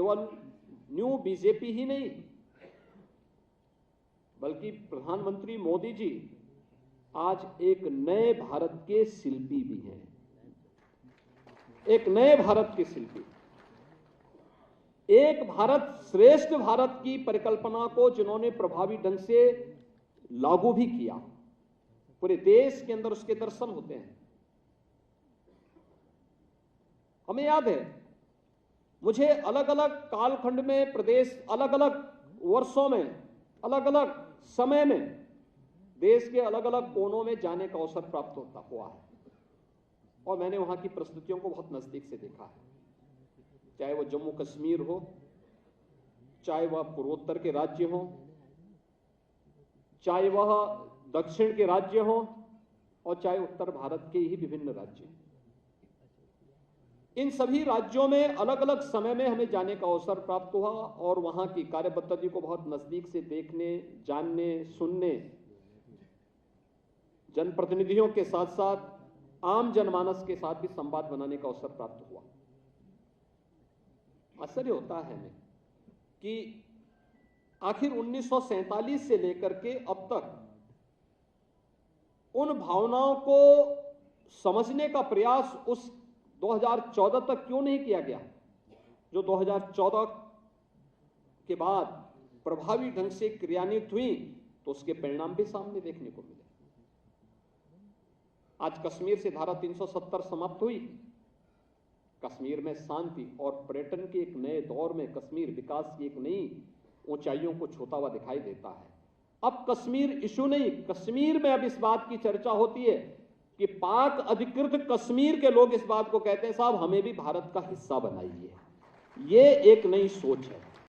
केवल new BJP ही नहीं, बल्कि प्रधानमंत्री मोदी जी आज एक नए भारत के शिल्पी भी हैं, एक नए भारत के शिल्पी। एक भारत श्रेष्ठ भारत की परिकल्पना को जिन्होंने प्रभावी ढंग से लागू भी किया, पूरे देश के अंदर उसके दर्शन होते हैं। हमें याद है, मुझे अलग अलग कालखंड में प्रदेश, अलग अलग वर्षों में, अलग अलग समय में देश के अलग अलग कोनों में जाने का अवसर प्राप्त होता हुआ है और मैंने वहां की परिस्थितियों को बहुत नजदीक से देखा है। चाहे वो जम्मू कश्मीर हो, चाहे वह पूर्वोत्तर के राज्य हो, चाहे वह दक्षिण के राज्य हो और चाहे उत्तर भारत के ही विभिन्न राज्य। इन सभी राज्यों में अलग अलग समय में हमें जाने का अवसर प्राप्त हुआ और वहां की कार्य पद्धति को बहुत नजदीक से देखने, जानने, सुनने, जनप्रतिनिधियों के साथ साथ आम जनमानस के साथ भी संवाद बनाने का अवसर प्राप्त हुआ। आश्चर्य होता है हमें कि आखिर 1947 से लेकर के अब तक उन भावनाओं को समझने का प्रयास उस 2014 तक क्यों नहीं किया गया, जो 2014 के बाद प्रभावी ढंग से क्रियान्वित हुई तो उसके परिणाम भी सामने देखने को मिले। आज कश्मीर से धारा 370 समाप्त हुई, कश्मीर में शांति और पर्यटन के एक नए दौर में कश्मीर विकास की एक नई ऊंचाइयों को छूता हुआ दिखाई देता है। अब कश्मीर इशू नहीं, कश्मीर में अब इस बात की चर्चा होती है कि पाक अधिकृत कश्मीर के लोग इस बात को कहते हैं, साहब हमें भी भारत का हिस्सा बनाइए। ये एक नई सोच है।